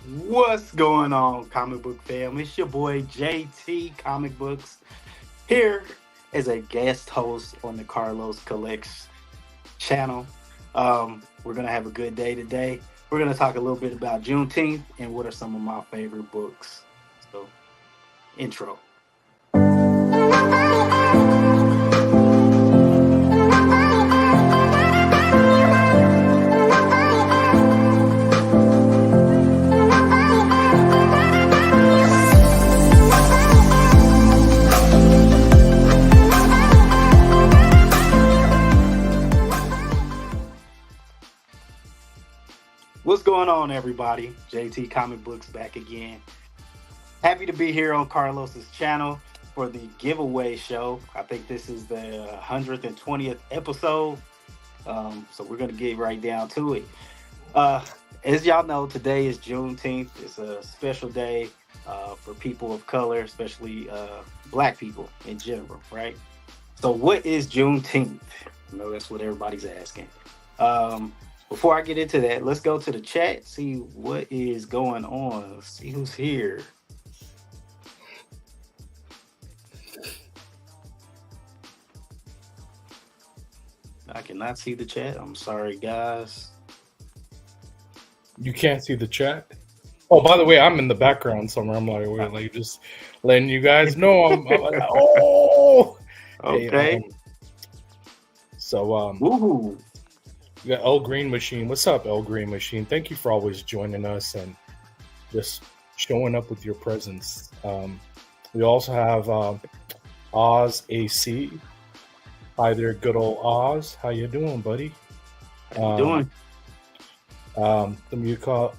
What's going on, comic book fam? It's your boy JT Comic Books here as a guest host on the Carlos Collects channel. We're gonna have a good day today. We're gonna talk a little bit about Juneteenth and what are some of my favorite books. So, intro. What's going on, everybody? JT Comic Books back again. Happy to be here on Carlos's channel for the giveaway show. I think this is the 120th episode. So we're gonna get right down to it. Uh, as y'all know, today is Juneteenth. It's a special day for people of color, especially Black people in general, right? So, what is Juneteenth? I know that's what everybody's asking. Before I get into that, let's go to the chat, see what is going on, see who's here. I cannot see the chat. I'm sorry, guys. You can't see the chat. Oh, by the way, I'm in the background somewhere. I'm like, we're like just letting you guys know. I'm like, oh, Okay. Hey, Woohoo. we got El Green Machine. What's up, El Green Machine? Thank you for always joining us and just showing up with your presence. We also have Oz AC. Hi there, good old Oz. How you doing, buddy? How you doing? Let me call.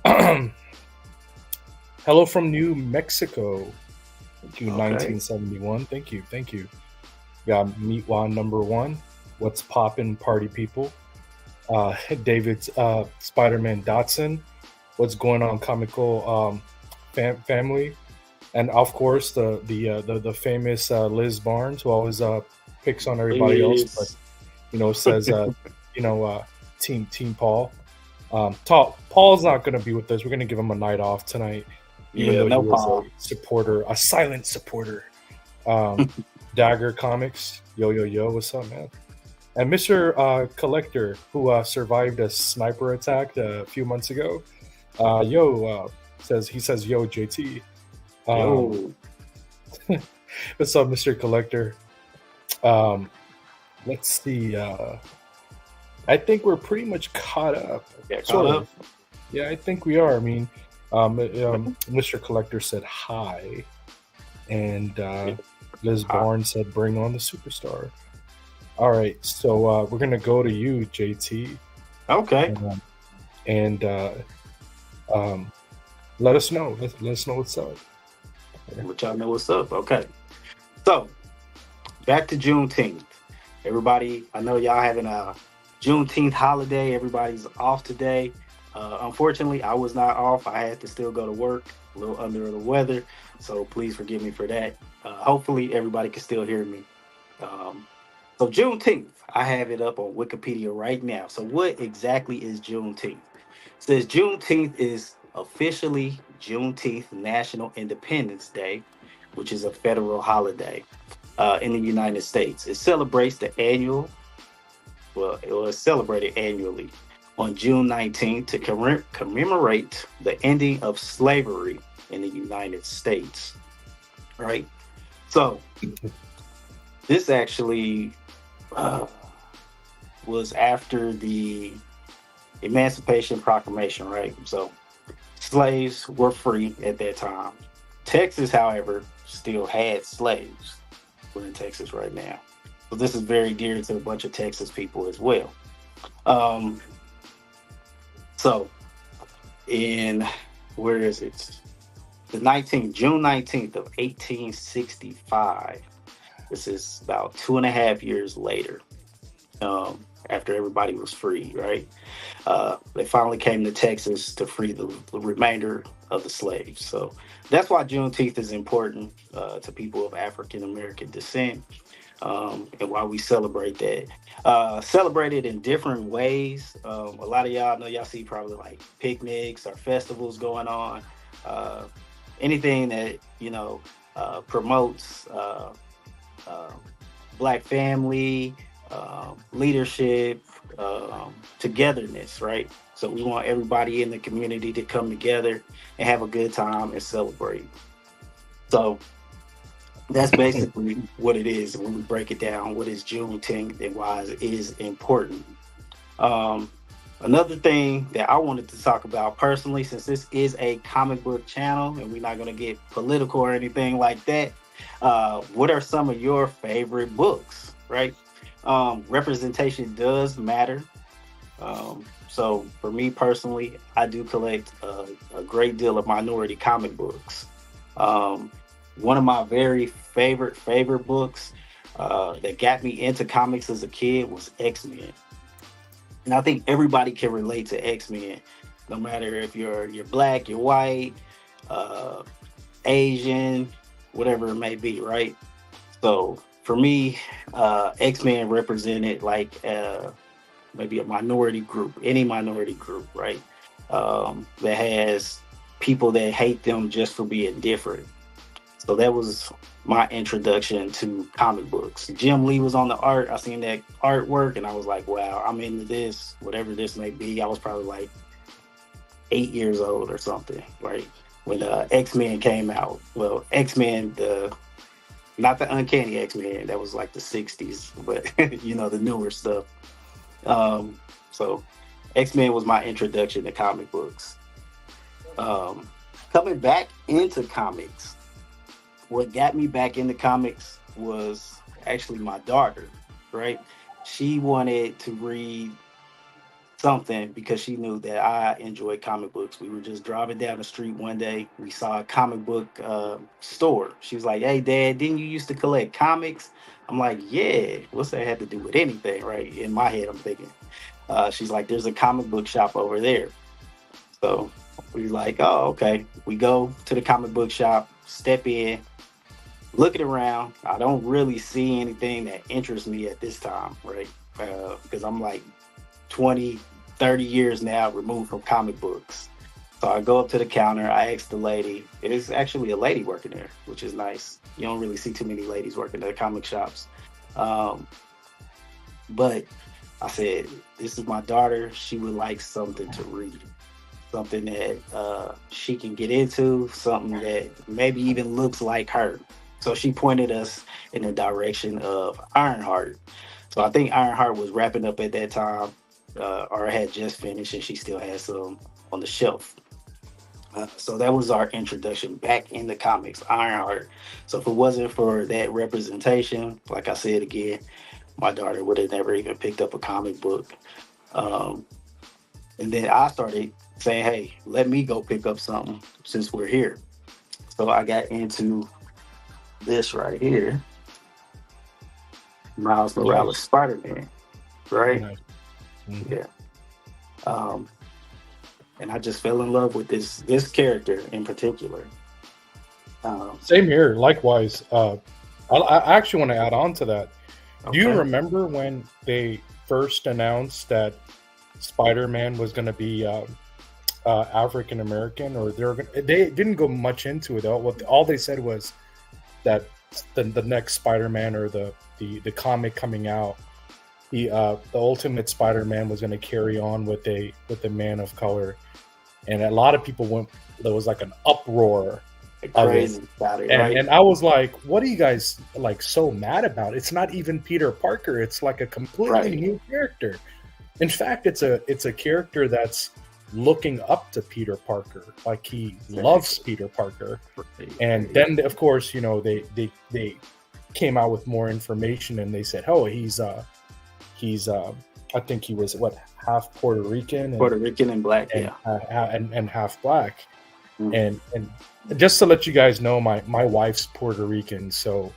Hello from New Mexico. Thank you, Okay. 1971. Thank you. We got Meatwan number 1. What's poppin', party people? David's Spider-Man Dotson. What's going on, comical family? And of course, the famous Liz Barnes, who always picks on everybody else, but says Team Paul. Paul's not going to be with us. We're going to give him a night off tonight, even Yeah, though no he was Paul. a supporter, a silent supporter. Dagger Comics, yo, what's up, man? And Mr. Collector, who survived a sniper attack a few months ago, says yo JT. Yo. What's up, Mr. Collector? Let's see. I think we're pretty much caught up. Yeah, Sort caught of. up. Yeah, I think we are. I mean, Mr. Collector said hi, and Liz Barnes said, "Bring on the superstar." All right, so we're gonna go to you, JT, Okay. and let us know. Let us know what's up. Let y'all know what's up. Okay. So, back to Juneteenth. Everybody, I know y'all having a Juneteenth holiday. Everybody's off today. Unfortunately, I was not off. I had to still go to work, a little under the weather. So please forgive me for that. Hopefully, everybody can still hear me. So Juneteenth, I have it up on Wikipedia right now. So what exactly is Juneteenth? It says Juneteenth is officially Juneteenth National Independence Day, which is a federal holiday in the United States. It celebrates the annual, well, it was celebrated annually on June 19th to commemorate the ending of slavery in the United States. Right? So this actually was after the Emancipation Proclamation, right? So slaves were free at that time. Texas, however, still had slaves. We're in Texas right now. So this is very dear to a bunch of Texas people as well. So in, where is it? June 19th of 1865. This is about 2.5 years later, after everybody was free, right? They finally came to Texas to free the remainder of the slaves. So that's why Juneteenth is important to people of African American descent, and why we celebrate that. Celebrate it in different ways. A lot of y'all know, y'all see probably like picnics or festivals going on. anything that promotes uh, black family, leadership, togetherness, right? So we want everybody in the community to come together and have a good time and celebrate. So that's basically what it is when we break it down. What is Juneteenth and why it is important? Um, Another thing that I wanted to talk about personally, since this is a comic book channel and we're not going to get political or anything like that, what are some of your favorite books, right? Representation does matter. So for me personally, I do collect a great deal of minority comic books. One of my very favorite books that got me into comics as a kid was X-Men. And I think everybody can relate to X-Men, no matter if you're black, you're white, uh, Asian, whatever it may be, right? So for me, X-Men represented like maybe a minority group, any minority group, right? That has people that hate them just for being different. So that was my introduction to comic books. Jim Lee was on the art. I seen that artwork and I was like, wow, I'm into this, whatever this may be. I was probably like 8 years old or something, right? When X-Men came out. Well, X-Men, not the Uncanny X-Men, that was like the 60s, but the newer stuff. So X-Men was my introduction to comic books. Coming back into comics, what got me back into comics was actually my daughter, right? She wanted to read something because she knew that I enjoyed comic books. We were just driving down the street one day. We saw a comic book store. She was like, "Hey, Dad, didn't you used to collect comics?" I'm like, "Yeah, what's that have to do with anything?" Right? In my head, I'm thinking. She's like, "There's a comic book shop over there." So we like, "Oh, okay." We go to the comic book shop, step in, looking around. I don't really see anything that interests me at this time, right? Because I'm like 20, 30 years now removed from comic books. So I go up to the counter. I ask the lady. It is actually a lady working there, which is nice. You don't really see too many ladies working at comic shops. But I said, this is my daughter. She would like something to read, something that she can get into, something that maybe even looks like her. So she pointed us in the direction of Ironheart. So I think Ironheart was wrapping up at that time, or had just finished, and she still has some on the shelf. So that was our introduction back in the comics, Ironheart. So if it wasn't for that representation, like I said again, my daughter would have never even picked up a comic book. And then I started saying, hey, let me go pick up something since we're here. So I got into this right here, Miles Morales Spider-Man, right? Mm-hmm. Yeah. And I just fell in love with this character in particular. Same here. Likewise. I actually want to add on to that. Okay. Do you remember when they first announced that Spider-Man was going to be African American, or they didn't go much into it. All they said was that the next Spider-Man, or the comic coming out, the Ultimate Spider-Man was going to carry on with a man of color, and a lot of people went. There was like an uproar. Crazy about it, right? And I was like, "What are you guys like so mad about? It's not even Peter Parker. It's like a completely new character. In fact, it's a character that's looking up to Peter Parker, like he loves Peter Parker." And then, of course, they came out with more information, and they said, "Oh, he's I think he was half Puerto Rican, and black, and half black." And just to let you guys know, my wife's Puerto Rican, so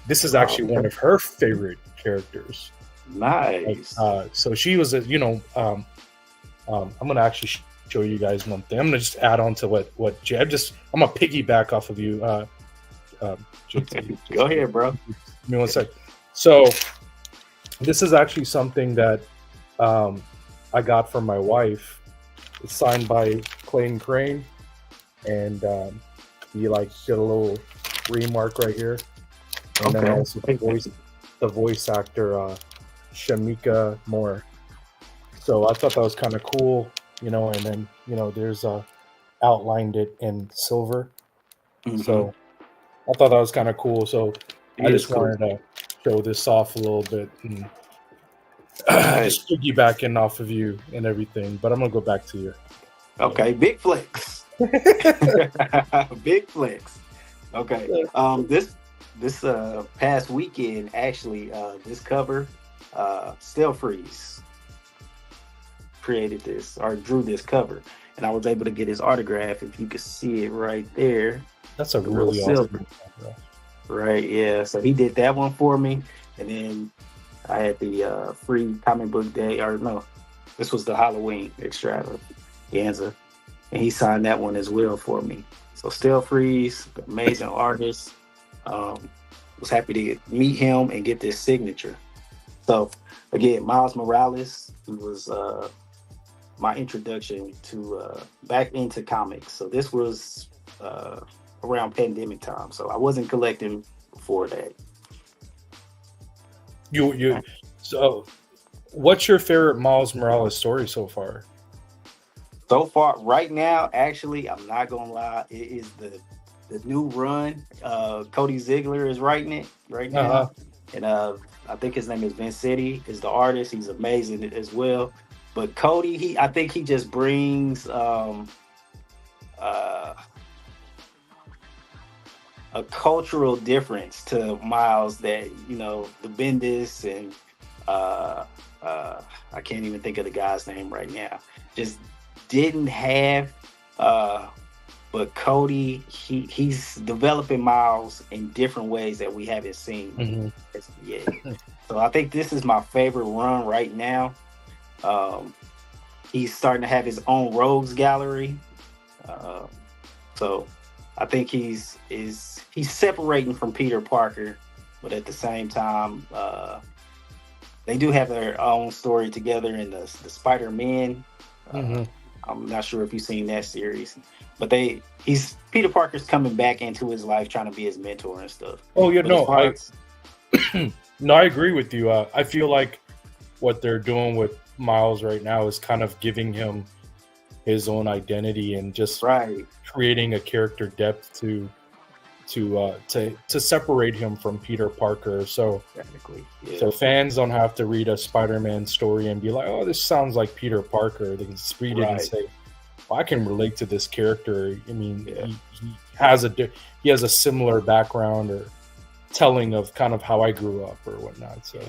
this is actually one of her favorite characters. Nice. So she was I'm gonna actually show you guys one thing. I'm gonna just add on to what Jay. I'm gonna piggyback off of you. Go ahead, bro. Give me one sec. So this is actually something that I got from my wife. It's signed by Clayton Crane. and you like get a little remark right here, and then also the voice actor Shamika Moore. So I thought that was kind of cool, and then there's outlined it in silver. Mm-hmm. So I thought that was kind of cool. So I just cool. wanted to show this off a little bit and just piggybacking off of you and everything. But I'm gonna go back to you. Okay, big flex. Big flex. Okay. This past weekend, actually, this cover, Still Freeze created this or drew this cover, and I was able to get his autograph. If you could see it right there. That's a really awesome autograph. Right, yeah. So he did that one for me, and then I had the free comic book day, or no, this was the Halloween extravaganza, and he signed that one as well for me. So Still Freeze, amazing artist. Was happy to meet him and get this signature. So again, Miles Morales, who was my introduction to back into comics. So this was around pandemic time, so I wasn't collecting before that. So what's your favorite Miles Morales story so far? So far, right now, actually, I'm not gonna lie, it is the new run. Cody Ziegler is writing it right now, and I think his name is Vince City, is the artist. He's amazing as well. But Cody, I think he just brings a cultural difference to Miles that, the Bendis and I can't even think of the guy's name right now, just didn't have. But Cody, he's developing Miles in different ways that we haven't seen. Mm-hmm. Yeah. So I think this is my favorite run right now. He's starting to have his own rogues gallery. So I think he's separating from Peter Parker, but at the same time, they do have their own story together in the Spider-Man. I'm not sure if you've seen that series, but Peter Parker's coming back into his life, trying to be his mentor and stuff. Oh, no, I agree with you. I feel like what they're doing with Miles right now is kind of giving him his own identity and just creating a character depth to separate him from Peter Parker. So so fans don't have to read a Spider-Man story and be like, oh, this sounds like Peter Parker. They can just read it and say, well, I can relate to this character. I mean, he has a similar background or telling of kind of how I grew up or whatnot. So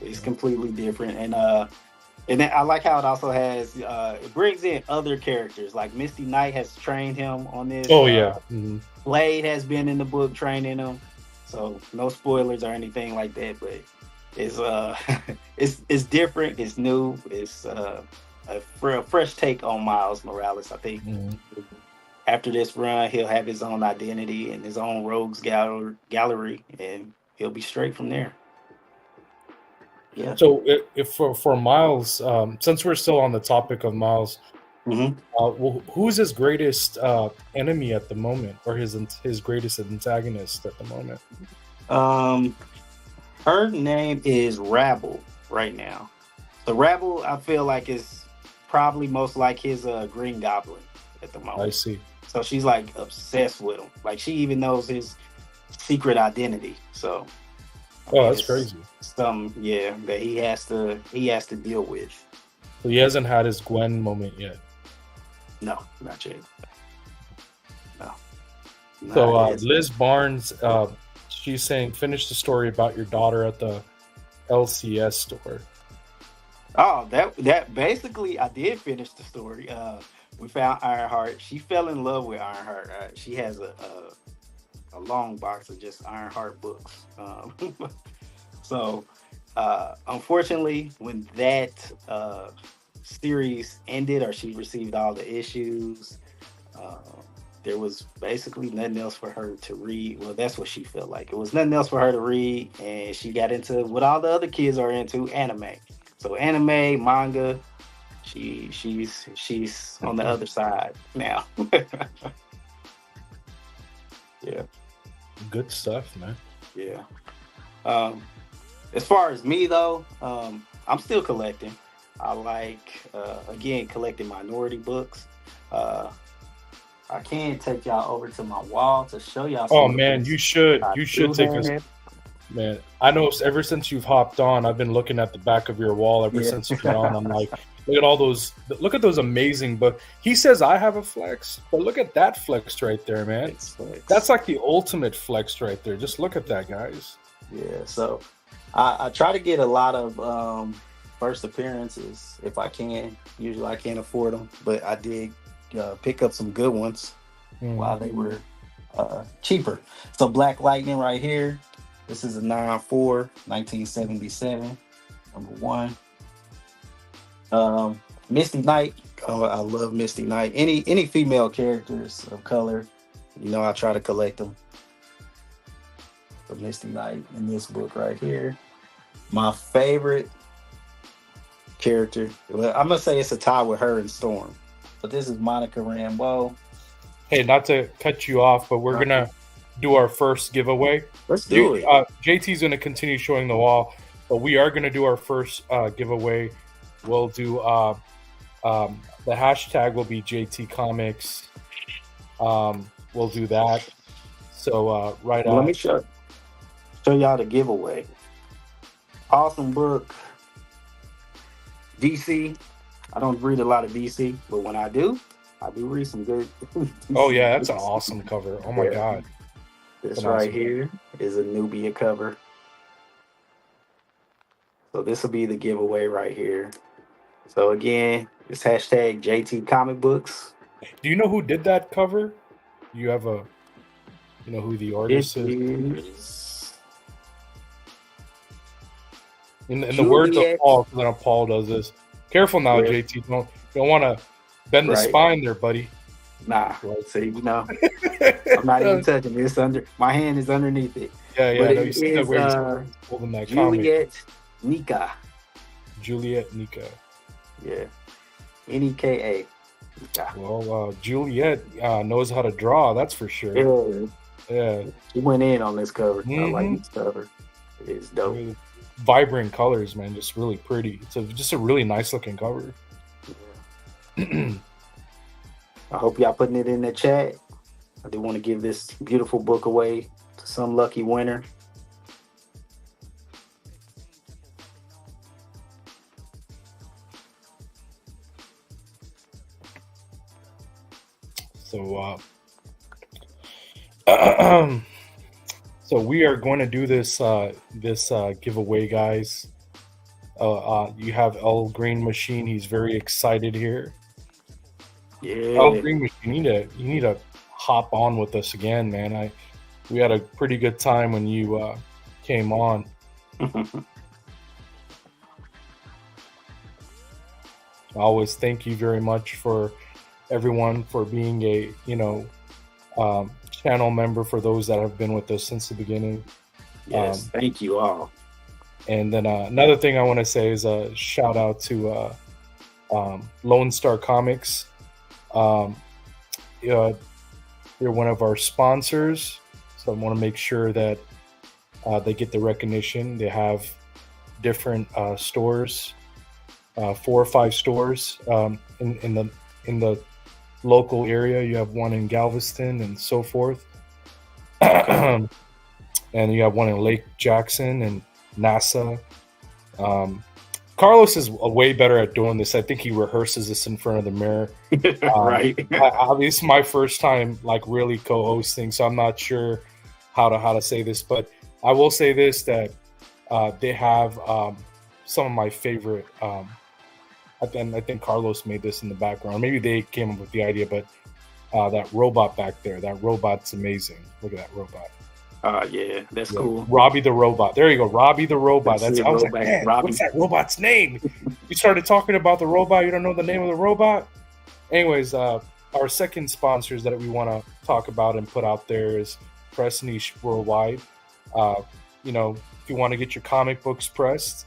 it's completely different. And then I like how it also has it brings in other characters, like Misty Knight has trained him on this. Blade has been in the book training him, so no spoilers or anything like that. But it's it's different, it's new, it's a fresh take on Miles Morales. I think after this run, he'll have his own identity and his own rogues gallery, and he'll be straight from there. Yeah. So if for Miles, since we're still on the topic of Miles, who's his greatest enemy at the moment, or his greatest antagonist at the moment? Her name is Rabble right now. So Rabble, I feel like, is probably most like his Green Goblin at the moment. I see. So she's like obsessed with him. Like she even knows his secret identity. So that's crazy. That he has to deal with. So he hasn't had his Gwen moment yet. No, not yet. No. So Liz Barnes, she's saying, finish the story about your daughter at the LCS store. Oh, that basically, I did finish the story. We found Ironheart. She fell in love with Ironheart. She has a long box of just Ironheart books. So, unfortunately, when that series ended, or she received all the issues, there was basically nothing else for her to read. Well, that's what she felt like. It was nothing else for her to read, and she got into what all the other kids are into, anime. So anime, manga, she's on the other side now. good stuff, man. Yeah. As far as me though, I'm still collecting. I like again collecting minority books. I can take y'all over to my wall to show y'all. Oh man, you should take us. Man, I know ever since you've hopped on, I've been looking at the back of your wall ever since you've been on. I'm like, look at those amazing books. He says I have a flex, but look at that flex right there, man. That's like the ultimate flex right there. Just look at that, guys. Yeah, so I try to get a lot of first appearances if I can. Usually I can't afford them, but I did pick up some good ones while they were cheaper. So Black Lightning right here. This is a 9/4, 1977, number 1. Misty Knight. Oh, I love Misty Knight. Any female characters of color, I try to collect them. So Misty Knight in this book right here. My favorite character, well, I'm gonna say it's a tie with her and Storm, but this is Monica Rambeau. Hey, not to cut you off, but we're gonna do our first giveaway. Let's do it. JT's going to continue showing the wall, but we are going to do our first giveaway. We'll do the hashtag will be JT Comics. We'll do that. So let me show y'all the giveaway. Awesome book. DC. I don't read a lot of DC, but when I do read some good. Oh yeah, that's an awesome cover. Oh my god. This right here is a Nubia cover. So this will be the giveaway right here. So again, it's hashtag JT Comic Books. Do you know who did that cover? You have you know who the artist is? In the words of Paul, because I know Paul does this. Careful now, JT. Don't want to bend the spine there, buddy. Nah, see, I'm not even touching it. It's under my hand is underneath it. Yeah, but no, you see that where he's holding that Juliet Nika. Juliet Nika. Yeah. Nika. Well, Juliet knows how to draw, that's for sure. Yeah. She went in on this cover. I like this cover. It's dope. Really vibrant colors, man, just really pretty. It's just a really nice looking cover. Yeah. I hope y'all putting it in the chat. I do want to give this beautiful book away to some lucky winner. So, so we are going to do this giveaway, guys. You have El Green Machine. He's very excited here. Yeah. El Green Machine, you need to hop on with us again, man. We had a pretty good time when you came on. I always thank you very much for everyone for being a channel member, for those that have been with us since the beginning. Yes, thank you all. And then another thing I want to say is a shout out to Lone Star Comics. They're one of our sponsors, so I want to make sure that they get the recognition. They have different stores, 4 or 5 stores in the local area. You have one in Galveston and so forth, and you have one in Lake Jackson and NASA. Carlos is way better at doing this. I think he rehearses this in front of the mirror. Right. This is my first time really co-hosting, so I'm not sure how to say this, but I will say this, that they have some of my favorite. I think Carlos made this in the background. Maybe they came up with the idea, but that robot back there, that robot's amazing. Look at that robot. Yeah, that's cool. Robbie the Robot. There you go, Robbie the Robot. I was like, man, Robbie. What's that robot's name? You started talking about the robot. You don't know the name of the robot? Anyways, our second sponsors that we want to talk about and put out there is Press Niche Worldwide. If you want to get your comic books pressed,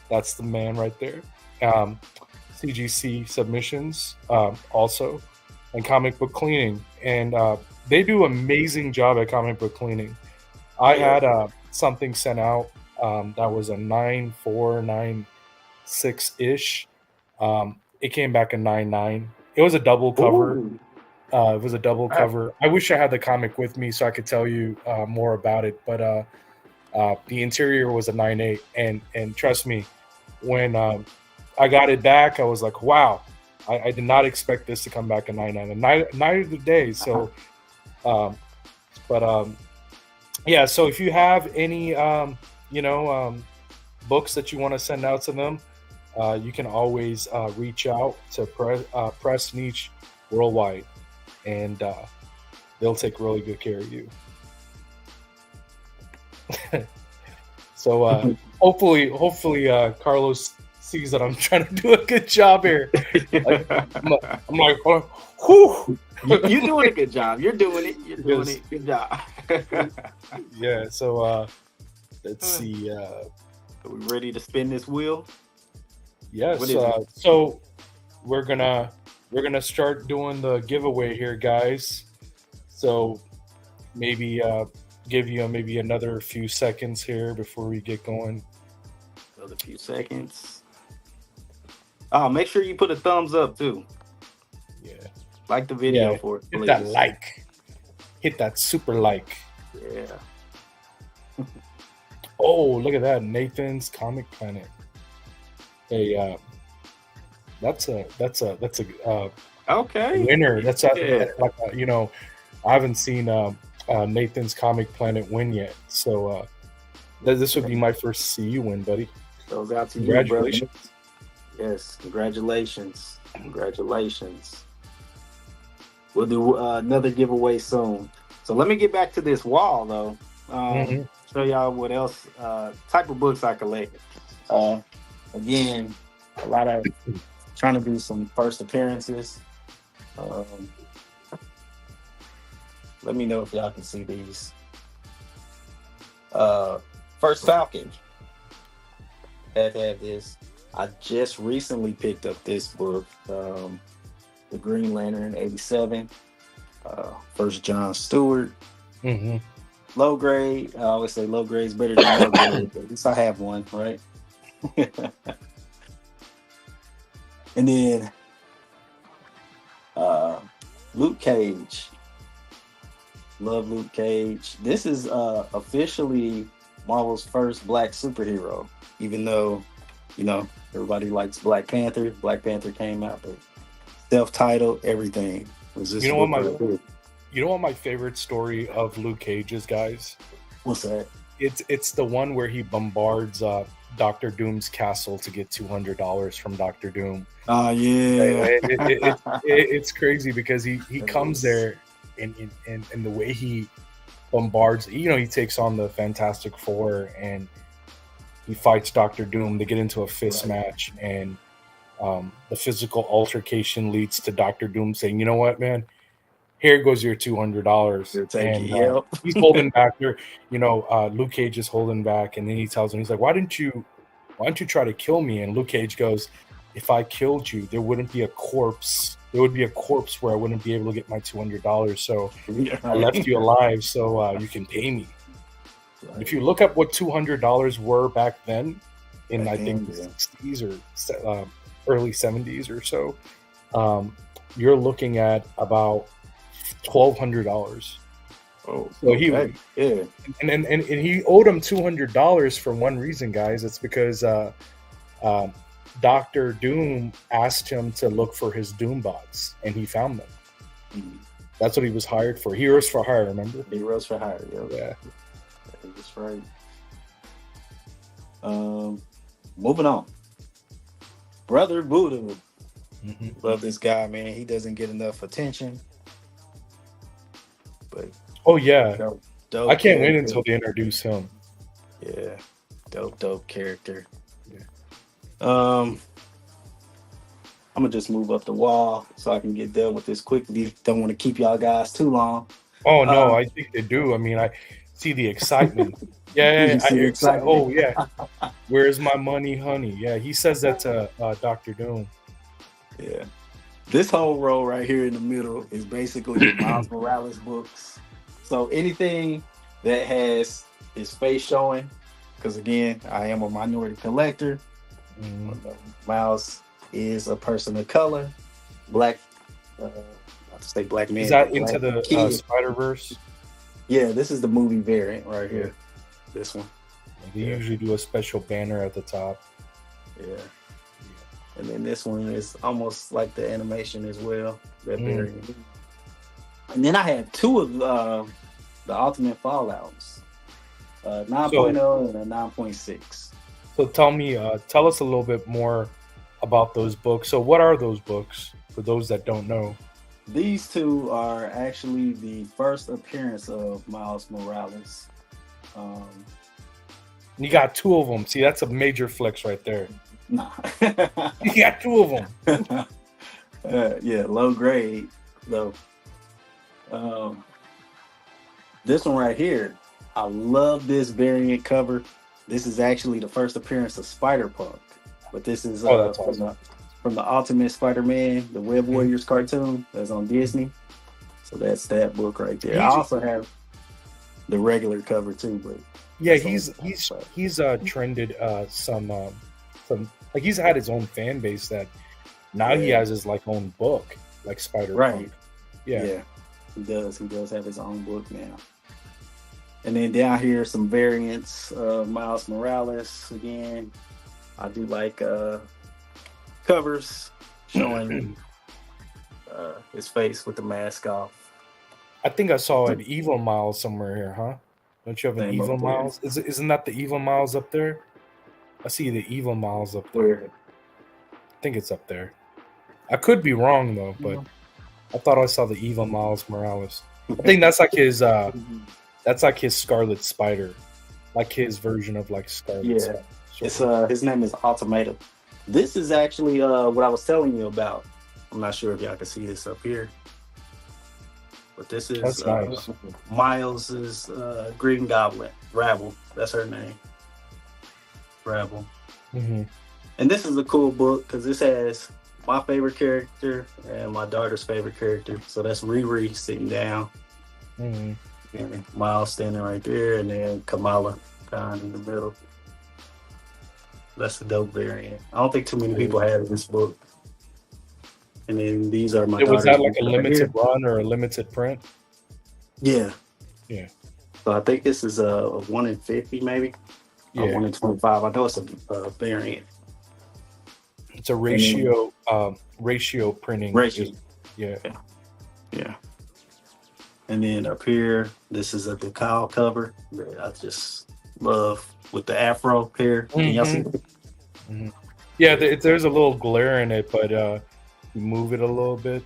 that's the man right there. CGC Submissions also, and Comic Book Cleaning. And they do amazing job at comic book cleaning. I had something sent out that was a 9496 ish. It came back a 99. It was a double cover. Ooh. It was a double cover. I wish I had the comic with me so I could tell you more about it. But the interior was a 9.8, and trust me, when I got it back, I was like, wow, I did not expect this to come back a 9.9, and neither did they. So, yeah. So if you have any, books that you want to send out to them, you can always reach out to Press Niche Worldwide, and they'll take really good care of you. So hopefully, Carlos sees that I'm trying to do a good job here. I'm like, oh, whew. You're doing a good job. You're doing it. You're doing it. Good job. Yeah. So let's see. Are we ready to spin this wheel? Yes. So we're gonna start doing the giveaway here, guys. So maybe give you maybe another few seconds here before we get going. Another few seconds. Oh, make sure you put a thumbs up too. Yeah. Like the video for it. Hit that like. Hit that super like. Yeah. Oh, look at that. Nathan's Comic Planet. Hey, that's a okay winner. That's like I haven't seen Nathan's Comic Planet win yet, so this would be my first CU win, buddy. Goes out to congratulations. You, yes, congratulations. We'll do another giveaway soon. So let me get back to this wall though. Show y'all what else type of books I collect. Again, a lot of trying to do some first appearances. Let me know if y'all can see these. First Falcon. Have this. I just recently picked up this book, The Green Lantern '87. First John Stewart. Low grade. I always say low grade is better than low grade. But at least I have one, right? And then Luke Cage. Love Luke Cage. This is officially Marvel's first black superhero, even though everybody likes Black Panther. Black Panther came out, but self-titled, everything. You know what my favorite story of Luke Cage is, guys? What's that? It's the one where he bombards Dr. Doom's castle to get $200 from Dr. Doom. Oh yeah, it's crazy because he comes there and the way he bombards, he takes on the Fantastic Four and he fights Dr. Doom. They get into a fist match, and the physical altercation leads to Dr. Doom saying, "You know what, man? Here goes your $200." And he's holding back there. Luke Cage is holding back, and then he tells him, he's like, "Why didn't you try to kill me?" And Luke Cage goes, "If I killed you, there wouldn't be a corpse. There would be a corpse where I wouldn't be able to get my $200. So I left you alive so you can pay me." Right. If you look up what $200 were back then, in I think the 60s or early 70s or so, you're looking at about $1,200. Oh, so and he owed him $200 for one reason, guys. It's because Dr. Doom asked him to look for his Doombots, and he found them. That's what he was hired for. Heroes for hire, remember? Heroes for hire, yeah. That's right. Moving on. Brother Voodoo. Love this guy, man. He doesn't get enough attention. But oh yeah, dope I can't wait until they introduce him. Yeah, dope character. Yeah. I'm gonna just move up the wall so I can get done with this quickly. Don't want to keep y'all guys too long. Oh no, I think they do. I mean, I see the excitement. Yeah, oh yeah. Where's my money, honey? Yeah, he says that to Dr. Doom. Yeah. This whole row right here in the middle is basically the Miles Morales books. So anything that has his face showing. Because again, I am a minority collector. Miles is a person of color, black. Not to say black man. Is that but into black the kid. Spider-Verse? Yeah, this is the movie variant right here. This one. They usually do a special banner at the top. Yeah. And then this one is almost like the animation as well. That variant. And then I have two of the Ultimate Fallouts. 9.0 and a 9.6. So tell us a little bit more about those books. So what are those books for those that don't know? These two are actually the first appearance of Miles Morales. You got two of them. See, that's a major flex right there. Nah. You got two of them. Yeah, low grade though. This one right here, I love this variant cover. This is actually the first appearance of Spider-Punk, but this is from the Ultimate Spider-Man, the Web Warriors cartoon that's on Disney. So that's that book right there. I also have the regular cover too, but yeah, he's trended some like he's had his own fan base that now he has his like own book, like Spider-Punk. Right. Yeah, he does. He does have his own book now. And then down here, some variants of Miles Morales. Again, I do like covers showing his face with the mask off. I think I saw an Evil Miles somewhere here, huh? Don't you have an Evil Miles? Isn't that the Evil Miles up there? I see the Evil Miles up there. Where? I think it's up there. I could be wrong though, but I thought I saw the Evil Miles Morales. I think that's like his Scarlet Spider, like his version of like Scarlet Spider. It's his name is Ultimatum. This is actually what I was telling you about. I'm not sure if y'all can see this up here, but this is nice. Miles's Green Goblin, Rabble. That's her name, Rabble. Mm-hmm. And this is a cool book because this has my favorite character and my daughter's favorite character. So that's Riri sitting down. Mm-hmm. And Miles standing right there, and then Kamala down in the middle. That's the dope variant. I don't think too many people have this book. And then these are my. Was that like a limited run or a limited print? Yeah. Yeah. So I think this is a 1 in 50, maybe. Yeah. 1 in 25. I know it's a variant. It's a ratio printing. Ratio. Yeah. Yeah. And then up here, this is a decal cover that I just love with the afro hair. Can y'all see it? Mm-hmm. Yeah, there's a little glare in it, but you move it a little bit,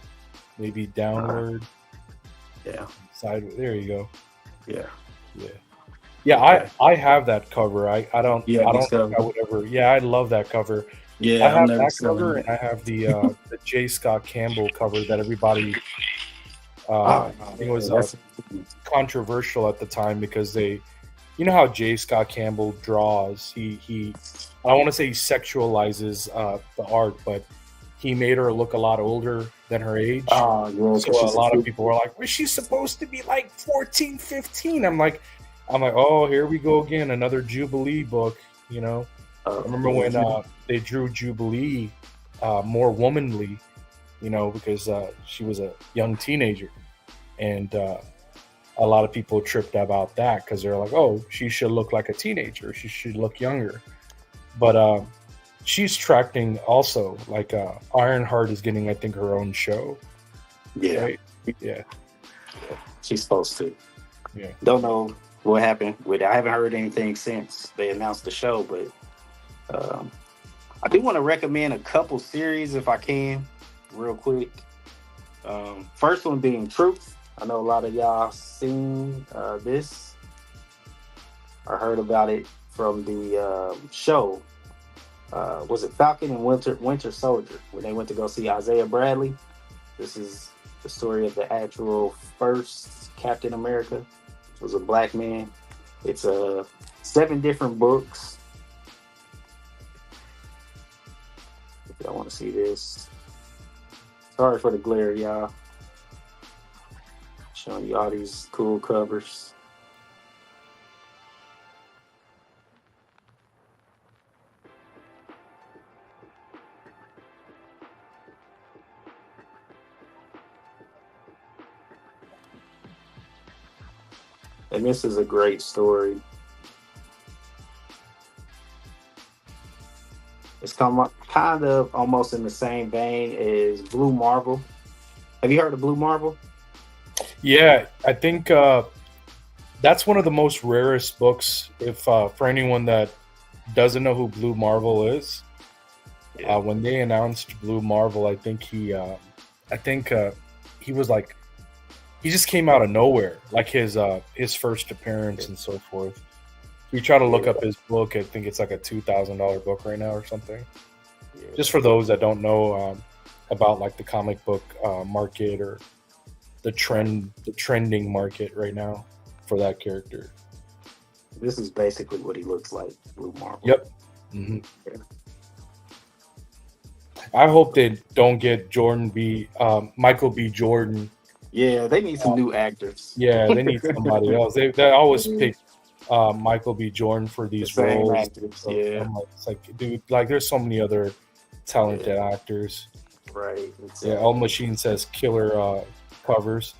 maybe downward. Yeah. Sideways. There you go. Yeah. Yeah. Yeah, I have that cover. I don't think I would ever. Yeah, I love that cover. Yeah, I have that cover, and I have the J. Scott Campbell cover that everybody. I think it was controversial at the time because you know how J. Scott Campbell draws. He I don't want to say he sexualizes the art, but he made her look a lot older than her age. Yeah, so a lot of people were like, "Was she supposed to be like 14, 15?" I'm like, oh, here we go again, another Jubilee book. You know, I remember when they drew Jubilee more womanly, you know, because she was a young teenager, and a lot of people tripped about that because they're like, oh, she should look like a teenager, she should look younger. But she's tracking also, like Ironheart is getting, I think, her own show. Yeah. Right? Yeah. She's supposed to. Yeah. Don't know what happened with it. I haven't heard anything since they announced the show, but I do want to recommend a couple series if I can, real quick. First one being Truth. I know a lot of y'all seen this or heard about it from the show. Was it Falcon and Winter Soldier when they went to go see Isaiah Bradley? This is the story of the actual first Captain America. It was a black man. It's 7 different books. If y'all want to see this. Sorry for the glare, y'all. Showing you all these cool covers. And this is a great story. It's kind of almost in the same vein as Blue Marble. Have you heard of Blue Marble? Yeah, I think that's one of the most rarest books. If for anyone that doesn't know who Blue Marvel is, Yeah. when they announced Blue Marvel, I think he was like, he just came out of nowhere, like his first appearance and so forth. If you try to look up his book, I think it's like a $2,000 book right now or something. Yeah. Just for those that don't know about like the comic book market or the trending market right now for that character. This is basically what he looks like, Blue Marble. Yep. Mm-hmm. Yeah. I hope they don't get Michael B. Jordan. Yeah, they need some new actors. Yeah, they need somebody else. They always pick Michael B. Jordan for these roles. Actors, yeah. It's like, dude, like there's so many other talented actors. Right. Exactly. Yeah, Old Machine says killer covers.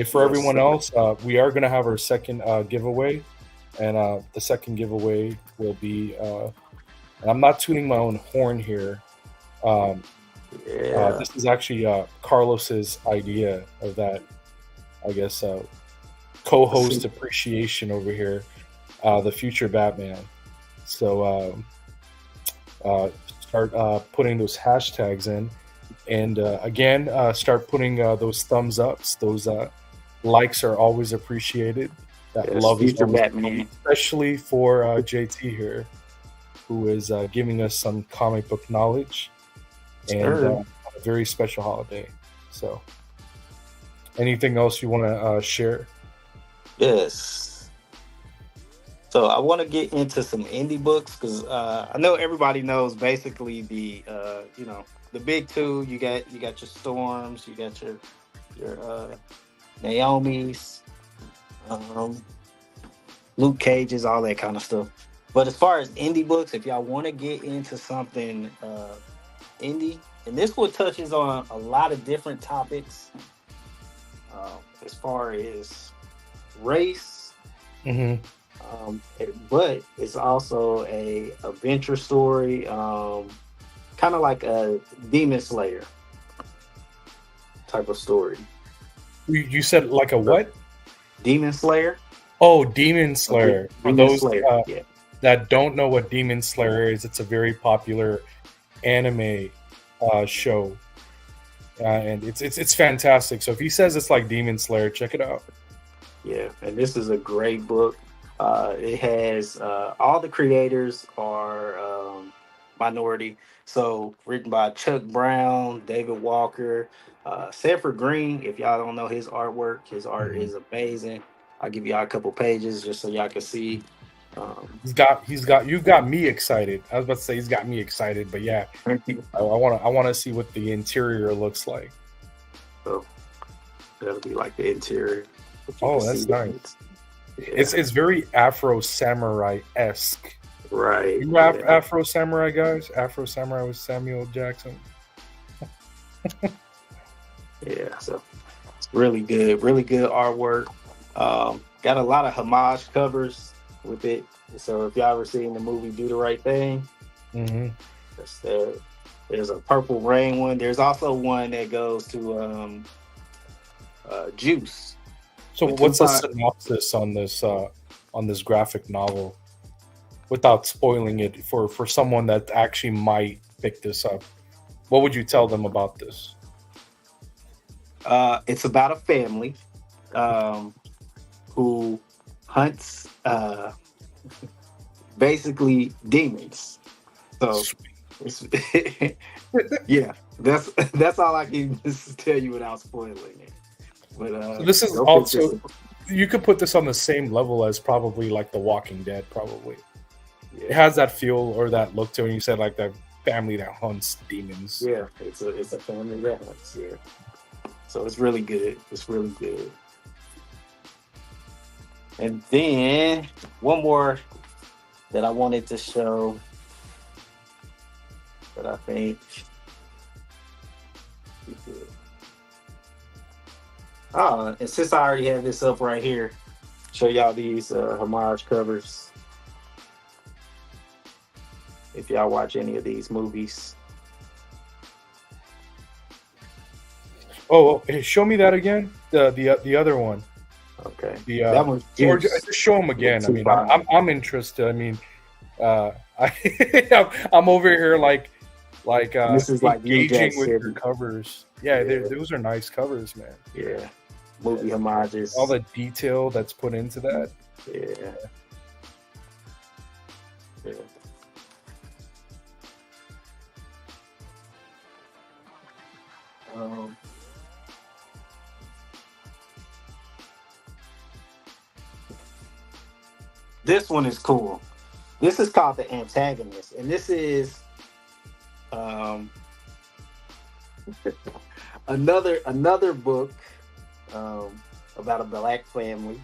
For everyone else, we are going to have our second giveaway. And the second giveaway will be, and I'm not tooting my own horn here. This is actually Carlos's idea of that, I guess, co-host appreciation over here, the future Batman. So start putting those hashtags in, and again, start putting those thumbs ups. Those likes are always appreciated. That love is always Batman, especially for JT here, who is giving us some comic book knowledge and a very special holiday. So, anything else you want to share? Yes. So I want to get into some indie books because I know everybody knows basically the the big two. You got your Storms, you got your Naomi's, Luke Cage's, all that kind of stuff. But as far as indie books, if y'all want to get into something indie, and this one touches on a lot of different topics as far as race, but it's also a adventure story, kind of like a Demon Slayer type of story. You said like a what? Demon Slayer. Oh, Demon Slayer. For those Slayer, that don't know what Demon Slayer is, it's a very popular anime show, and it's fantastic. So if he says it's like Demon Slayer, check it out. Yeah, and this is a great book. It has all the creators are minority. So written by Chuck Brown, David Walker, Sanford Green. If y'all don't know his artwork, his art is amazing. I'll give y'all a couple pages just so y'all can see. You've got me excited. I was about to say he's got me excited, but yeah, I want to see what the interior looks like. So that'll be like the interior. Oh, that's nice. Yeah. It's very Afro Samurai-esque. Right. You rap Afro Samurai, guys? Afro Samurai with Samuel Jackson. Yeah, so it's really good artwork. Got a lot of homage covers with it. So if y'all ever seen the movie Do the Right Thing, that's there. There's a Purple Rain one. There's also one that goes to Juice. So what's the synopsis on this graphic novel, without spoiling it for someone that actually might pick this up? What would you tell them about this? It's about a family who hunts basically demons. So it's, yeah, that's all I can just tell you without spoiling it. But so this is also, you could put this on the same level as probably like The Walking Dead. Probably it has that feel or that look to it. And you said like that family that hunts demons. Yeah, it's a family that hunts. Yeah, so it's really good. It's really good. And then one more that I wanted to show that I think we could. And since I already have this up right here, show y'all these homage covers. If y'all watch any of these movies. Oh, hey, show me that again. The other one. Okay. That one's or Juice. just show them again. I mean, I'm interested. I mean, I'm over here like this is like engaging with your covers. Yeah, those are nice covers, man. Yeah. Movie homages. All the detail that's put into that. Yeah. This one is cool. This is called The Antagonist, and this is another book about a black family.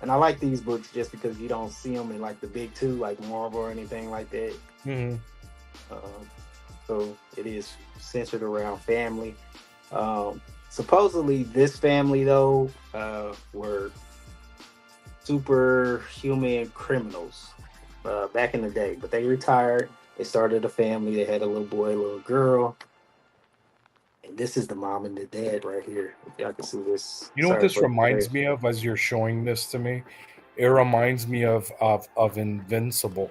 And I like these books just because you don't see them in like the big two, like Marvel or anything like that. Mm-hmm. So it is centered around family. Supposedly, this family though were superhuman criminals back in the day, but they retired. They started a family. They had a little boy, a little girl. And this is the mom and the dad right here. If y'all can see this. You know what this reminds me of as you're showing this to me? It reminds me of Invincible.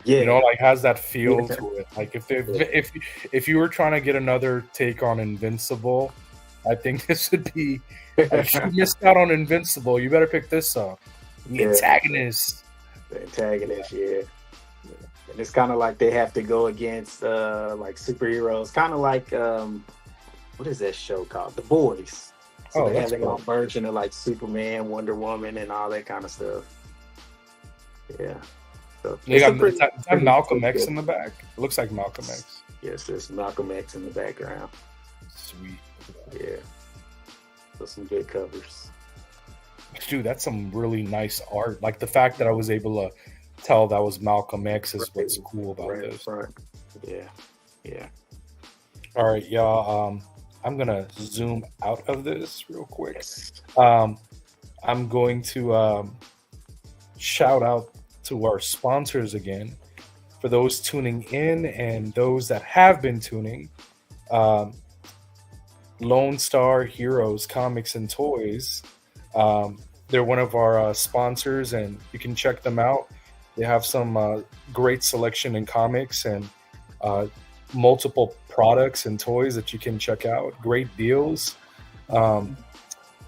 Yeah. You know, like has that feel to it. Like if you were trying to get another take on Invincible, I think this would be if you missed out on Invincible, you better pick this up. The Antagonist. The Antagonist, yeah. And it's kind of like they have to go against like superheroes, kind of like what is that show called? The Boys. So they have their own version of like Superman, Wonder Woman, and all that kind of stuff. Yeah. So they got Malcolm X in the back. It looks like Malcolm X. Yes, there's Malcolm X in the background. Sweet. Yeah. So some good covers. Dude, that's some really nice art. Like the fact that I was able to tell that was Malcolm X is what's cool about this. Right. Yeah. Yeah. All right, y'all. I'm gonna zoom out of this real quick. I'm going to shout out to our sponsors again. For those tuning in and those that have been tuning, Lone Star Heroes Comics and Toys. They're one of our sponsors, and you can check them out. They have some great selection in comics and multiple products and toys that you can check out. Great deals. And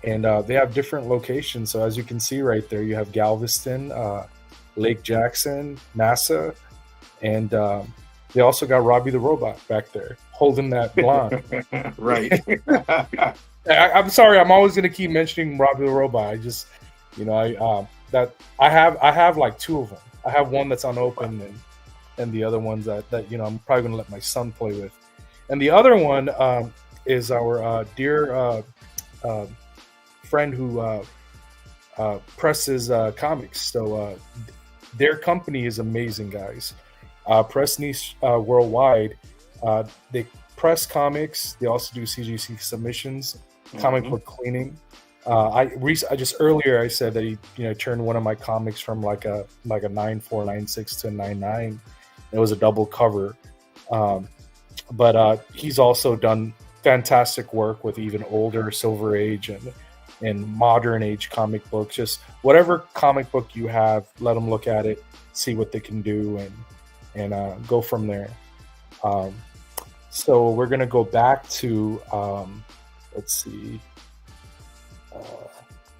they have different locations. So as you can see right there, you have Galveston, Lake Jackson, NASA, and they also got Robbie the Robot back there holding that blonde. Right. I'm sorry. I'm always going to keep mentioning Robbie the Robot. I just, I have like two of them. I have one that's unopened and the other ones that I'm probably going to let my son play with. And the other one is our dear friend who presses comics. So their company is amazing, guys. Press Niche Worldwide. They press comics. They also do CGC submissions, comic book cleaning. I just earlier I said that he turned one of my comics from like a 9496 to a 99. It was a double cover, but he's also done fantastic work with even older Silver Age and modern age comic books. Just whatever comic book you have, let them look at it, see what they can do, and go from there. So we're gonna go back to let's see.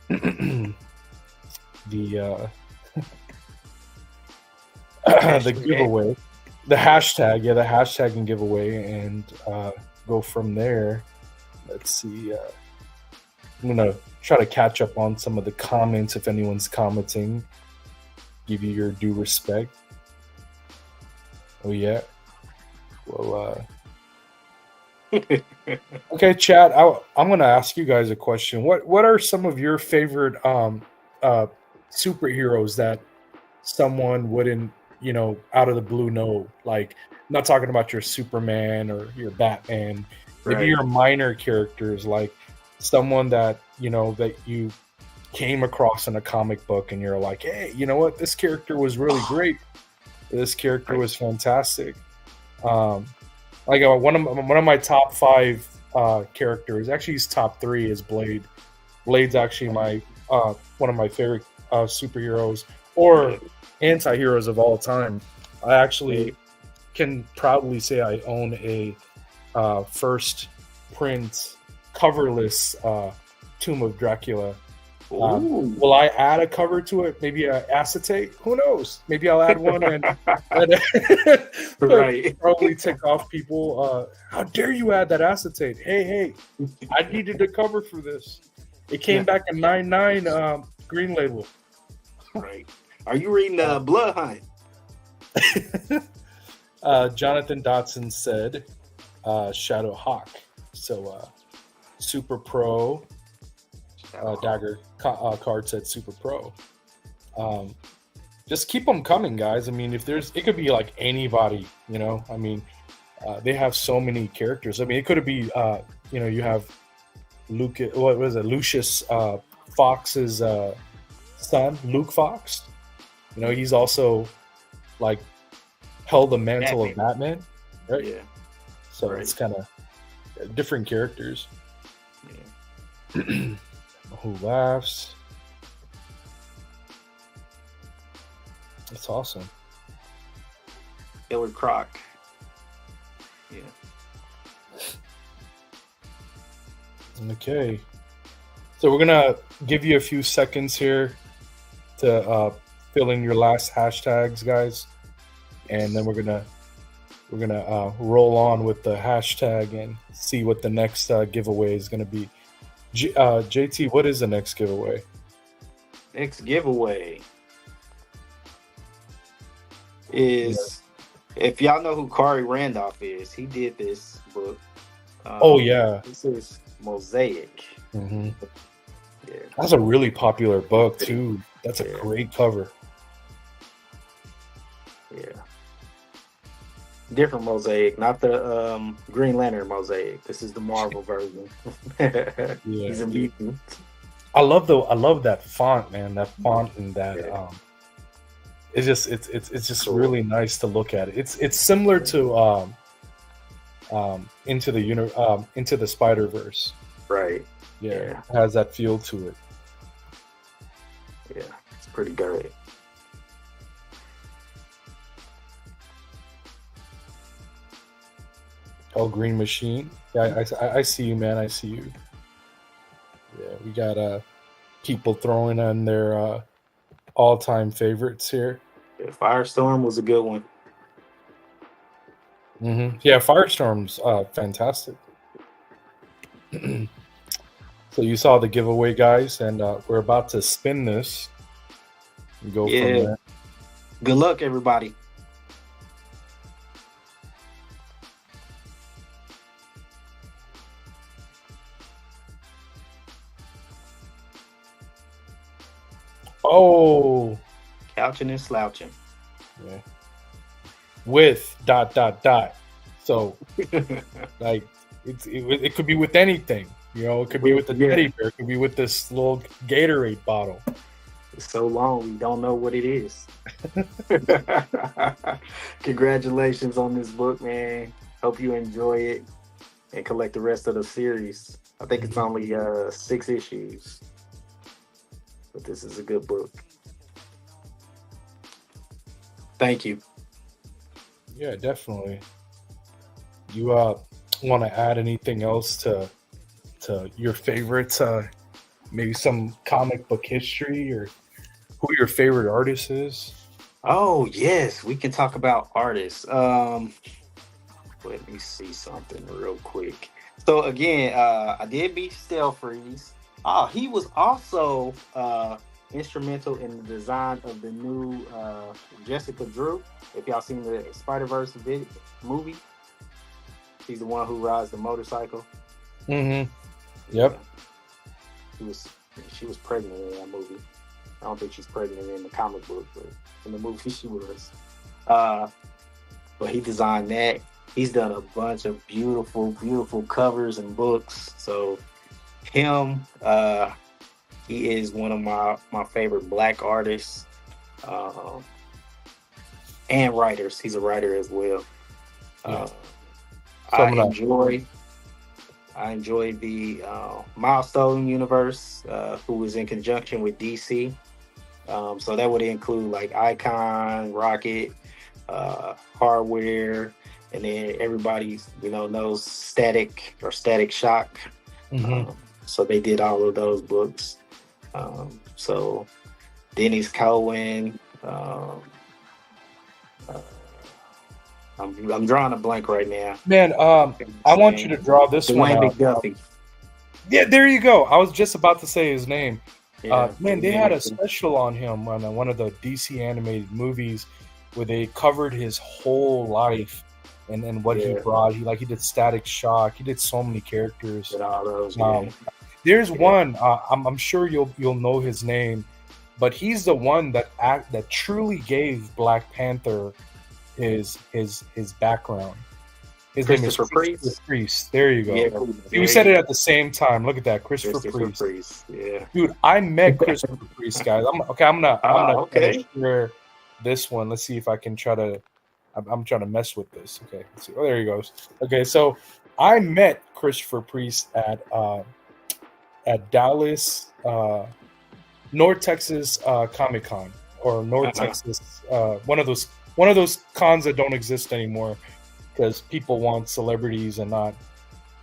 The the giveaway, the hashtag and giveaway, and go from there. Let's see. I'm gonna try to catch up on some of the comments if anyone's commenting. Give you your due respect. Oh yeah. Well. Okay, chat. I'm going to ask you guys a question. What are some of your favorite superheroes that someone wouldn't, out of the blue know? Like, I'm not talking about your Superman or your Batman. Maybe your minor characters, like someone that that you came across in a comic book and you're like, hey, you know what? This character was really great. This character was fantastic. Like one of my top 5 characters, actually he's top 3, is Blade. Blade's actually my one of my favorite superheroes or anti-heroes of all time. I actually can proudly say I own a first print coverless Tomb of Dracula. Will I add a cover to it? Maybe an acetate? Who knows? Maybe I'll add one and right. probably tick off people. How dare you add that acetate? Hey, I needed a cover for this. It came back in 9.9 green label. Right. Are you reading Blood Hunt? Jonathan Dotson said Shadow Hawk. So Super Pro Dagger card said Super Pro. Just keep them coming, guys. I mean, it could be like anybody, you know. I mean, they have so many characters. I mean, it could be, you have Lucius Fox's son, Luke Fox. You know, he's also like held the mantle of Batman, right? Yeah. So it's kind of different characters. Yeah. Who laughs? That's awesome. Killer Croc. Yeah. Okay. So we're gonna give you a few seconds here to fill in your last hashtags, guys, and then we're gonna roll on with the hashtag and see what the next giveaway is gonna be. JT, what is the next giveaway? Next giveaway is, if y'all know who Kari Randolph is, he did this book. This is Mosaic. Mm-hmm. Yeah. That's a really popular book too. That's a great cover. Yeah. Different Mosaic, not the Green Lantern Mosaic. This is the Marvel version. He's a mutant. I love that font, man. That font and that it's just really nice to look at. It's similar to Into the Spider-Verse. Right. Yeah. It has that feel to it. Yeah, it's pretty great. Oh, Green Machine. Yeah, I see you, man. I see you. Yeah, we got people throwing on their all-time favorites here. Yeah, Firestorm was a good one. Mm-hmm. Yeah, Firestorm's fantastic. So you saw the giveaway, guys, and we're about to spin this and go from there. Good luck, everybody. Oh, couching and slouching. Yeah. With ... So, like, it could be with anything. You know, it could be with the teddy bear. It could be with this little Gatorade bottle. It's so long, we don't know what it is. Congratulations on this book, man. Hope you enjoy it and collect the rest of the series. I think it's only 6 issues. But this is a good book. Thank you. Yeah, definitely. You want to add anything else to your favorites? Maybe some comic book history or who your favorite artist is? Oh, yes. We can talk about artists. Let me see something real quick. So, again, I did beat Stell Freeze. Oh, he was also instrumental in the design of the new Jessica Drew. If y'all seen the Spider-Verse movie, she's the one who rides the motorcycle. Mm-hmm. Yep. She was pregnant in that movie. I don't think she's pregnant in the comic book, but in the movie she was. But he designed that. He's done a bunch of beautiful, beautiful covers and books. So him, He is one of my favorite black artists um, and writers. He's a writer as well. Yeah. Uh, So I I'm gonna. enjoy I enjoy the Milestone universe, who is in conjunction with DC. So that would include like Icon, Rocket, Hardware, and then everybody knows Static or Static Shock. Mhm. So they did all of those books. So Dennis Cohen. Uh, I'm drawing a blank right now. Man, I want you to draw this one Dwayne out. McDuffie. Yeah, there you go. I was just about to say his name. Yeah, Man, they had a special on him on one of the DC animated movies where they covered his whole life and what he Yeah. brought. He did Static Shock. He did so many characters. Did all those. Um, There's one. I'm sure you'll know his name, but he's the one that truly gave Black Panther his background. His name is Christopher Priest. There you go. Yeah, We said it at the same time. Look at that, Christopher Priest. Yeah. Dude, I met Christopher Priest, guys. I'm gonna okay. share this one. Let's see if I can try to. I'm trying to mess with this. Okay, let's see. Oh, there he goes. Okay, so I met Christopher Priest at Dallas, North Texas Comic Con, or North Texas, one of those cons that don't exist anymore because people want celebrities and not,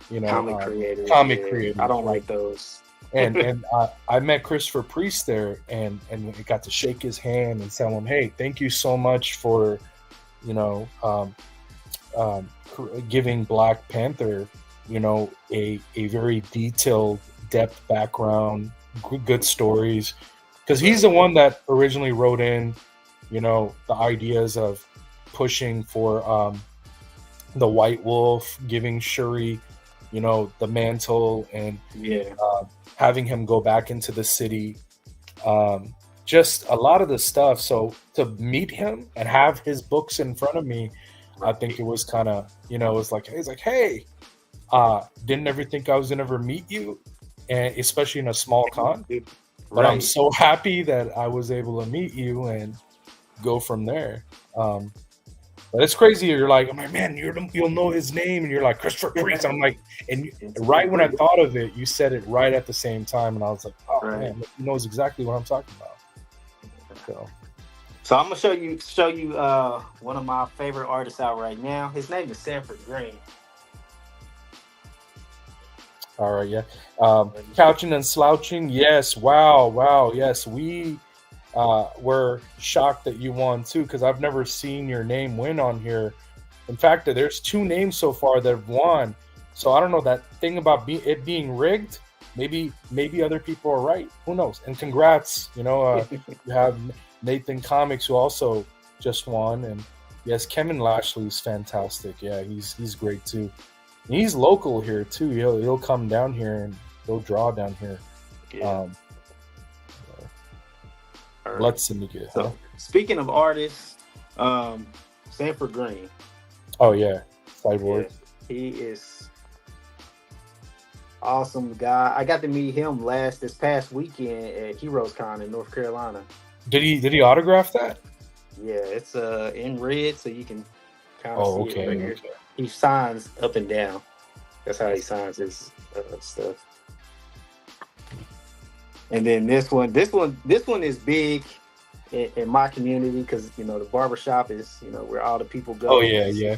comic creators. creators. I don't like those. and I met Christopher Priest there, and I got to shake his hand and tell him, hey, thank you so much for, giving Black Panther, a very detailed, depth background, good stories, because he's the one that originally wrote in, the ideas of pushing for the White Wolf, giving Shuri, the mantle, and having him go back into the city. Just a lot of the stuff. So to meet him and have his books in front of me, I think it was kind of, it was like, he's like, hey, didn't ever think I was going to ever meet you, and especially in a small con. But I'm so happy that I was able to meet you and go from there. But it's crazy. I'm like, man, you'll know his name, and you're like Christopher Priest. I'm like, and right when I thought of it, you said it right at the same time, and I was like, oh man, he knows exactly what I'm talking about. So I'm gonna show you one of my favorite artists out right now. His name is Sanford Green. All right, yeah. Couching and Slouching, yes. Wow, yes. We were shocked that you won too, because I've never seen your name win on here. In fact, there's 2 names so far that have won. So I don't know, that thing about it being rigged. Maybe other people are right. Who knows? And congrats. You have Nathan Comics, who also just won, and yes, Kevin Lashley's fantastic. Yeah, he's great too. And he's local here too. He'll come down here and he'll draw down here. Yeah. Let's syndicate. So speaking of artists, Sanford Green. Oh yeah, Cyborg. Yeah, he is awesome guy. I got to meet him this past weekend at Heroes Con in North Carolina. Did he autograph that? Yeah, it's in red, so you can kind of see it right here. Okay. He signs up and down. That's how he signs his stuff. And then this one is big in my community because the barbershop is where all the people go. Oh yeah.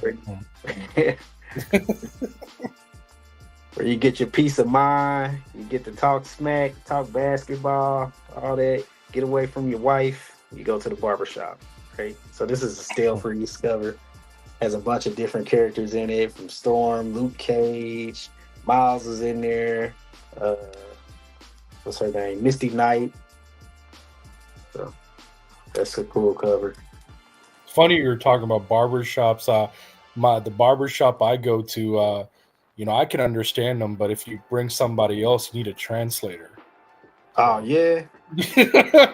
Where you get your peace of mind, you get to talk smack, talk basketball, all that. Get away from your wife. You go to the barbershop, right? So this is a stale for you discover. Has a bunch of different characters in it, from Storm, Luke Cage, Miles is in there. What's her name? Misty Knight. So that's a cool cover. It's funny you're talking about barbershops. The barbershop I go to, I can understand them, but if you bring somebody else, you need a translator. Oh yeah.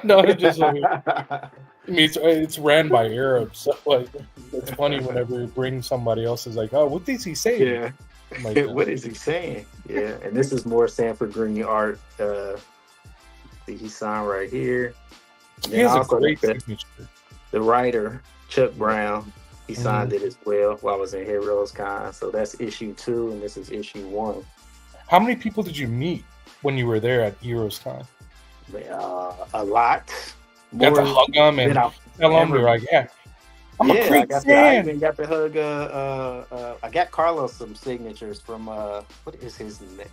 No, it's ran by Arabs, so it's funny whenever you bring somebody else. Is like, oh, what is he saying? Yeah. What is he saying? Yeah, and this is more Sanford Green art. See, he signed right here. And He then has a also great signature. the writer, Chuck Brown, he signed it as well while I was in Heroes Con. So that's issue 2, and this is issue 1. How many people did you meet when you were there at Heroes Con? A lot. You got to hug them and tell them you're like, yeah, I'm a great fan. I even got to hug. I got Carlos some signatures from what is his name?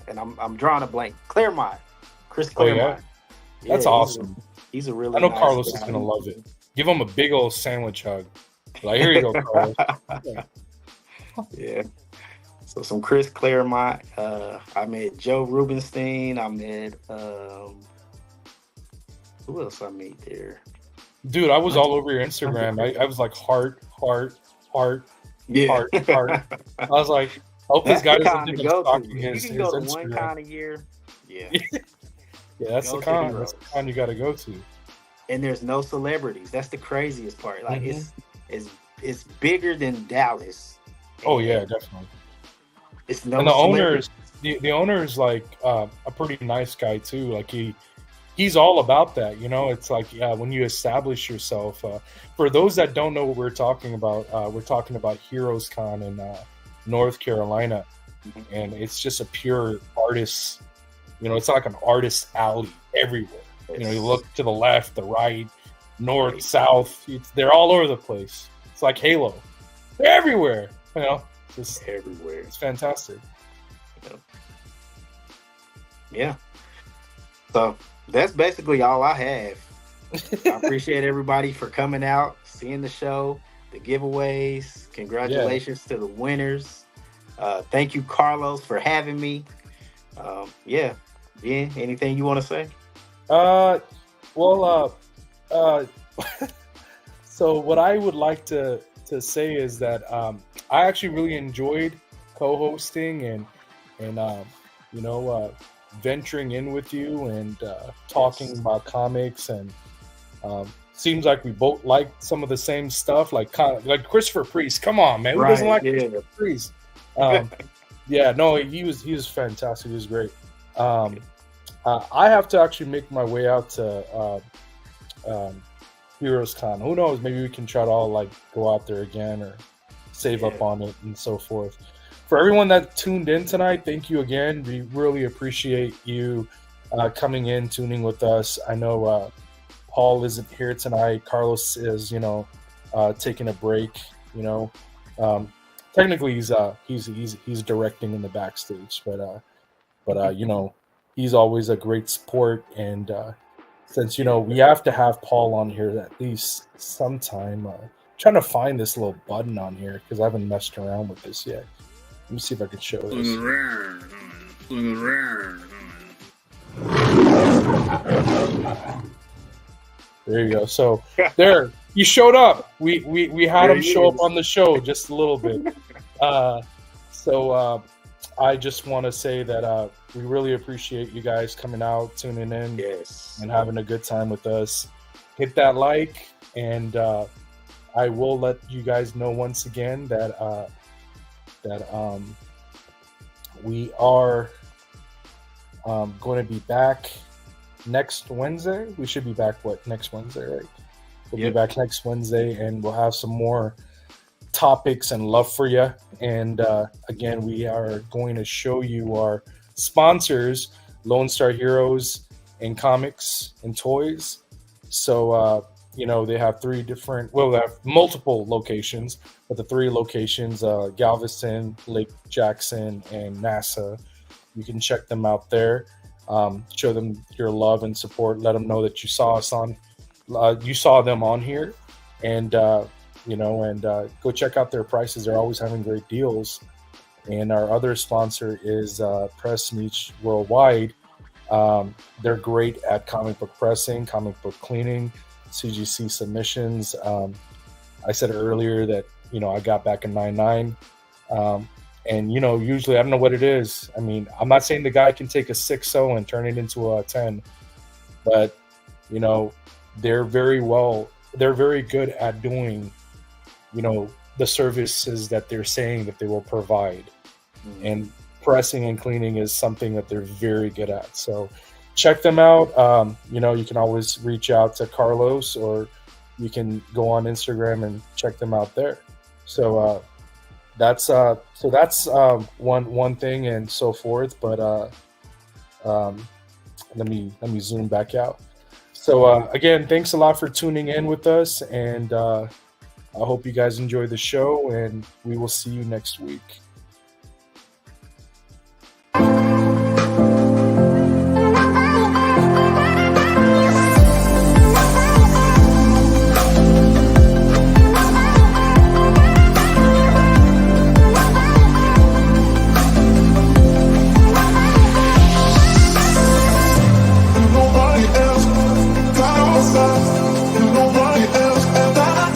And I'm drawing a blank. Claremont, Chris Claremont. Yeah? That's awesome. He's a really. I know nice Carlos guy. is gonna love it. Give him a big old sandwich hug. Like, here you go, Carlos. Yeah. So some Chris Claremont. I met Joe Rubenstein. I met who else I met there? Dude, I was all over your Instagram. I was like heart. Yeah. Heart. I was like, I hope this guy doesn't think I'm stalking his his You can go to Instagram. one con a year. Yeah. Yeah, that's the con. That's the con you got to go to. And there's no celebrities. That's the craziest part. Like it's bigger than Dallas. Oh yeah, definitely. It's no. And the owner is like a pretty nice guy too. Like he's all about that. You know, it's like when you establish yourself. For those that don't know what we're talking about Heroes Con in North Carolina, and it's just a pure artist. You know, it's like an artist alley everywhere. You know, you look to the left, the right, north, south. They're all over the place. It's like Halo. They're everywhere. You know, just everywhere. It's fantastic. Yeah. So that's basically all I have. I appreciate everybody for coming out, seeing the show, the giveaways. Congratulations to the winners. Thank you, Carlos, for having me. Yeah, anything you want to say? So what I would like to say is that I actually really enjoyed co-hosting and venturing in with you and talking about comics, and seems like we both like some of the same stuff, like Christopher Priest. Come on, man, who doesn't like Christopher Priest? Yeah, no, he was fantastic. He was great. I have to actually make my way out to Heroes Con. Who knows? Maybe we can try to all like go out there again or save up on it and so forth. For everyone that tuned in tonight, thank you again. We really appreciate you coming in, tuning with us. I know Paul isn't here tonight. Carlos is, taking a break. Technically he's directing in the backstage, but he's always a great support. And since we have to have Paul on here at least sometime, trying to find this little button on here because I haven't messed around with this yet. Let me see if I can show this. There you go. So there, he showed up. We had him show up on the show just a little bit. So I just want to say that we really appreciate you guys coming out, tuning in, and having a good time with us. Hit that like, and I will let you guys know once again that we are going to be back next Wednesday. We should be back next Wednesday, right? We'll be back next Wednesday, and we'll have some more topics and love for you. And again, we are going to show you our sponsors, Lone Star Heroes and Comics and Toys. So they have they have multiple locations, but the 3 locations, Galveston, Lake Jackson, and NASA. You can check them out there. Show them your love and support. Let them know that you saw us you saw them on here, and go check out their prices. They're always having great deals. And our other sponsor is Press Meets Worldwide. They're great at comic book pressing, comic book cleaning, CGC submissions. I said earlier that I got back in 99. And usually I don't know what it is. I mean, I'm not saying the guy can take a 6.0 and turn it into a 10, but they're very good at doing the services that they're saying that they will provide. And pressing and cleaning is something that they're very good at. So check them out. You know, you can always reach out to Carlos, or you can go on Instagram and check them out there. So that's one thing and so forth. But let me zoom back out. So again, thanks a lot for tuning in with us, and I hope you guys enjoy the show, and we will see you next week.